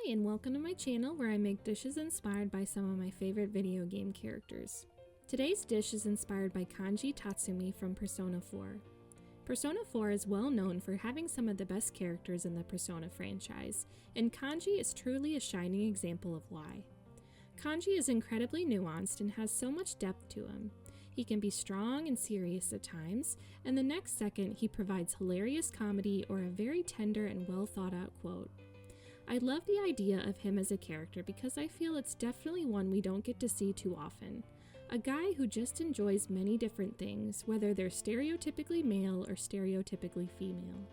Hi, and welcome to my channel where I make dishes inspired by some of my favorite video game characters. Today's dish is inspired by Kanji Tatsumi from Persona 4. Persona 4 is well known for having some of the best characters in the Persona franchise, and Kanji is truly a shining example of why. Kanji is incredibly nuanced and has so much depth to him. He can be strong and serious at times, and the next second he provides hilarious comedy or a very tender and well thought out quote. I love the idea of him as a character because I feel it's definitely one we don't get to see too often. A guy who just enjoys many different things, whether they're stereotypically male or stereotypically female.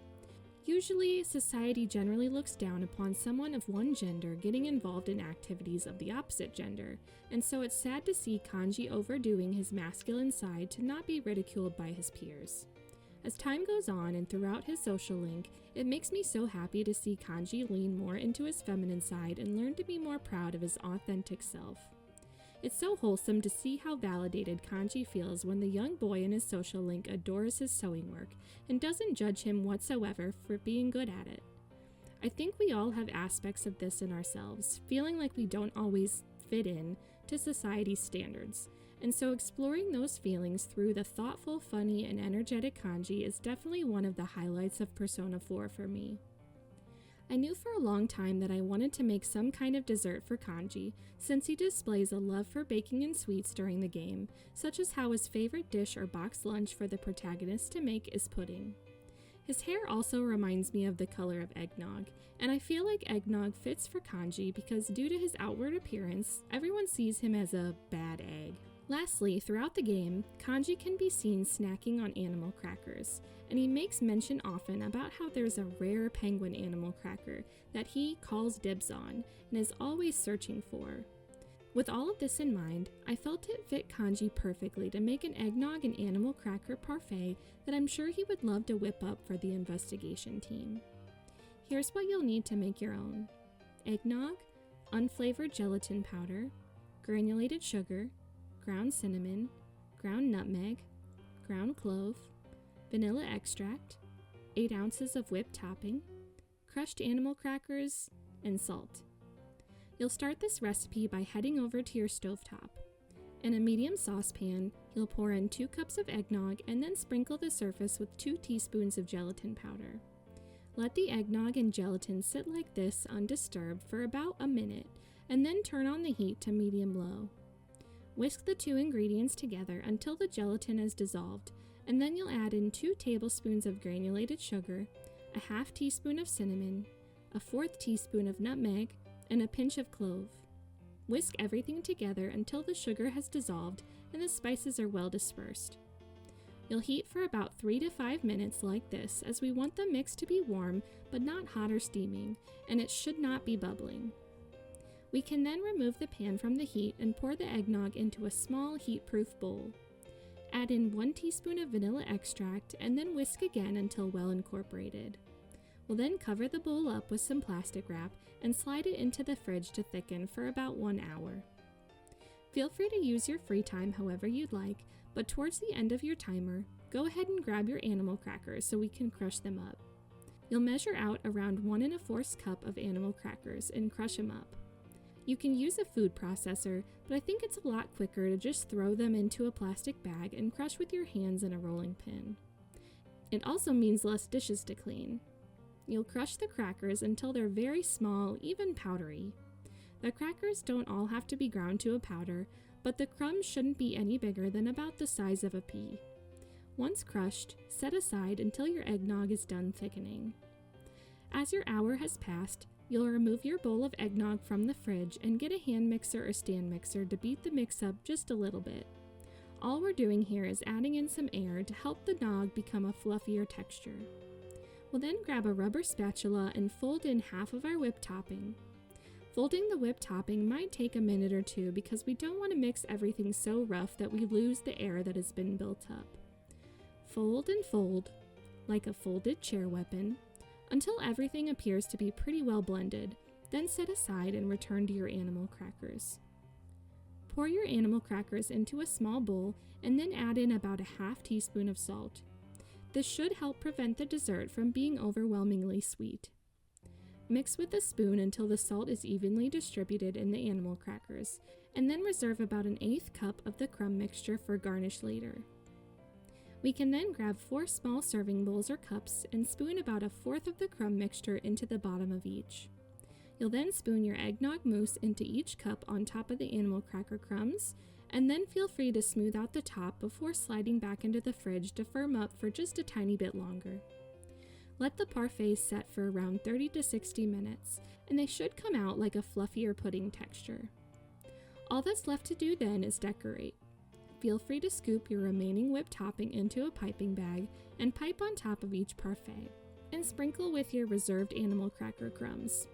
Usually, society generally looks down upon someone of one gender getting involved in activities of the opposite gender, and so it's sad to see Kanji overdoing his masculine side to not be ridiculed by his peers. As time goes on and throughout his social link, it makes me so happy to see Kanji lean more into his feminine side and learn to be more proud of his authentic self. It's so wholesome to see how validated Kanji feels when the young boy in his social link adores his sewing work and doesn't judge him whatsoever for being good at it. I think we all have aspects of this in ourselves, feeling like we don't always fit in to society's standards. And so exploring those feelings through the thoughtful, funny, and energetic Kanji is definitely one of the highlights of Persona 4 for me. I knew for a long time that I wanted to make some kind of dessert for Kanji, since he displays a love for baking and sweets during the game, such as how his favorite dish or box lunch for the protagonist to make is pudding. His hair also reminds me of the color of eggnog, and I feel like eggnog fits for Kanji because due to his outward appearance, everyone sees him as a bad egg. Lastly, throughout the game, Kanji can be seen snacking on animal crackers, and he makes mention often about how there's a rare penguin animal cracker that he calls dibs on and is always searching for. With all of this in mind, I felt it fit Kanji perfectly to make an eggnog and animal cracker parfait that I'm sure he would love to whip up for the investigation team. Here's what you'll need to make your own: eggnog, unflavored gelatin powder, granulated sugar, ground cinnamon, ground nutmeg, ground clove, vanilla extract, 8 ounces of whipped topping, crushed animal crackers, and salt. You'll start this recipe by heading over to your stovetop. In a medium saucepan, you'll pour in 2 cups of eggnog and then sprinkle the surface with 2 teaspoons of gelatin powder. Let the eggnog and gelatin sit like this undisturbed for about a minute, and then turn on the heat to medium-low. Whisk the 2 ingredients together until the gelatin is dissolved, and then you'll add in 2 tablespoons of granulated sugar, a half teaspoon of cinnamon, a 1/4 teaspoon of nutmeg, and a pinch of clove. Whisk everything together until the sugar has dissolved and the spices are well dispersed. You'll heat for about 3 to 5 minutes like this, as we want the mix to be warm but not hot or steaming, and it should not be bubbling. We can then remove the pan from the heat and pour the eggnog into a small heat-proof bowl. Add in 1 teaspoon of vanilla extract and then whisk again until well incorporated. We'll then cover the bowl up with some plastic wrap and slide it into the fridge to thicken for about 1 hour. Feel free to use your free time however you'd like, but towards the end of your timer, go ahead and grab your animal crackers so we can crush them up. You'll measure out around 1 1/4 cup of animal crackers and crush them up. You can use a food processor, but I think it's a lot quicker to just throw them into a plastic bag and crush with your hands in a rolling pin. It also means less dishes to clean. You'll crush the crackers until they're very small, even powdery. The crackers don't all have to be ground to a powder, but the crumbs shouldn't be any bigger than about the size of a pea. Once crushed, set aside until your eggnog is done thickening. As your hour has passed, you'll remove your bowl of eggnog from the fridge and get a hand mixer or stand mixer to beat the mix up just a little bit. All we're doing here is adding in some air to help the nog become a fluffier texture. We'll then grab a rubber spatula and fold in half of our whipped topping. Folding the whipped topping might take a minute or 2 because we don't want to mix everything so rough that we lose the air that has been built up. Fold and fold, like a folded chair weapon, until everything appears to be pretty well blended, then set aside and return to your animal crackers. Pour your animal crackers into a small bowl and then add in about a half teaspoon of salt. This should help prevent the dessert from being overwhelmingly sweet. Mix with a spoon until the salt is evenly distributed in the animal crackers, and then reserve about an 1/8 cup of the crumb mixture for garnish later. We can then grab 4 small serving bowls or cups and spoon about 1/4 of the crumb mixture into the bottom of each. You'll then spoon your eggnog mousse into each cup on top of the animal cracker crumbs, and then feel free to smooth out the top before sliding back into the fridge to firm up for just a tiny bit longer. Let the parfait set for around 30 to 60 minutes, and they should come out like a fluffier pudding texture. All that's left to do then is decorate. Feel free to scoop your remaining whipped topping into a piping bag and pipe on top of each parfait, and sprinkle with your reserved animal cracker crumbs.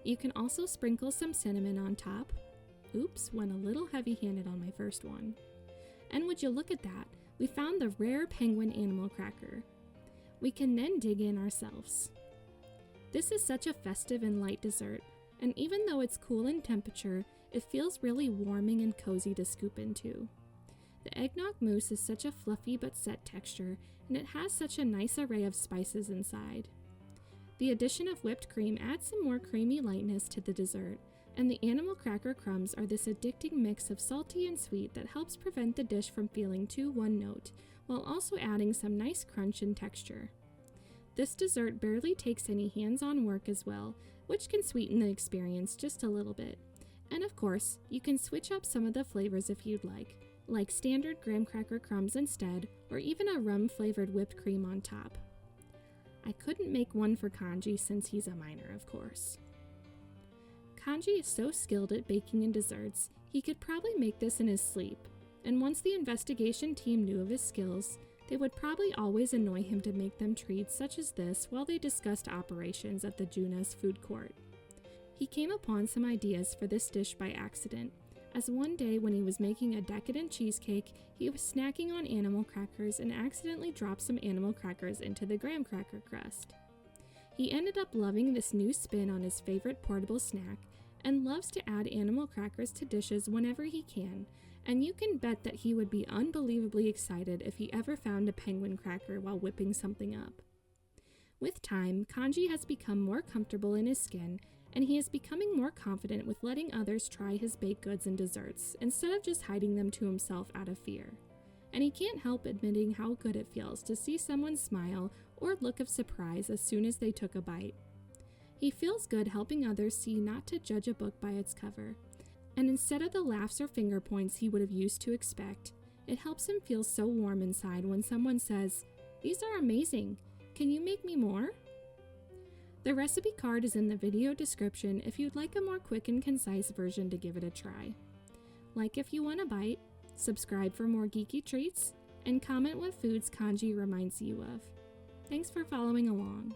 You can also sprinkle some cinnamon on top. Oops, went a little heavy-handed on my first one. And would you look at that, we found the rare penguin animal cracker. We can then dig in ourselves. This is such a festive and light dessert, and even though it's cool in temperature, it feels really warming and cozy to scoop into. The eggnog mousse is such a fluffy but set texture, and it has such a nice array of spices inside. The addition of whipped cream adds some more creamy lightness to the dessert, and the animal cracker crumbs are this addicting mix of salty and sweet that helps prevent the dish from feeling too one-note, while also adding some nice crunch and texture. This dessert barely takes any hands-on work as well, which can sweeten the experience just a little bit. And of course, you can switch up some of the flavors if you'd like standard graham cracker crumbs instead, or even a rum-flavored whipped cream on top. I couldn't make one for Kanji since he's a minor, of course. Kanji is so skilled at baking and desserts, he could probably make this in his sleep, and once the investigation team knew of his skills, they would probably always annoy him to make them treats such as this while they discussed operations at the Juna's food court. He came upon some ideas for this dish by accident, as one day when he was making a decadent cheesecake, he was snacking on animal crackers and accidentally dropped some animal crackers into the graham cracker crust. He ended up loving this new spin on his favorite portable snack and loves to add animal crackers to dishes whenever he can, and you can bet that he would be unbelievably excited if he ever found a penguin cracker while whipping something up. With time, Kanji has become more comfortable in his skin, and he is becoming more confident with letting others try his baked goods and desserts, instead of just hiding them to himself out of fear. And he can't help admitting how good it feels to see someone smile or look of surprise as soon as they took a bite. He feels good helping others see not to judge a book by its cover, and instead of the laughs or finger points he would have used to expect, it helps him feel so warm inside when someone says, "These are amazing, can you make me more?" The recipe card is in the video description if you'd like a more quick and concise version to give it a try. Like if you want a bite, subscribe for more geeky treats, and comment what foods Kanji reminds you of. Thanks for following along.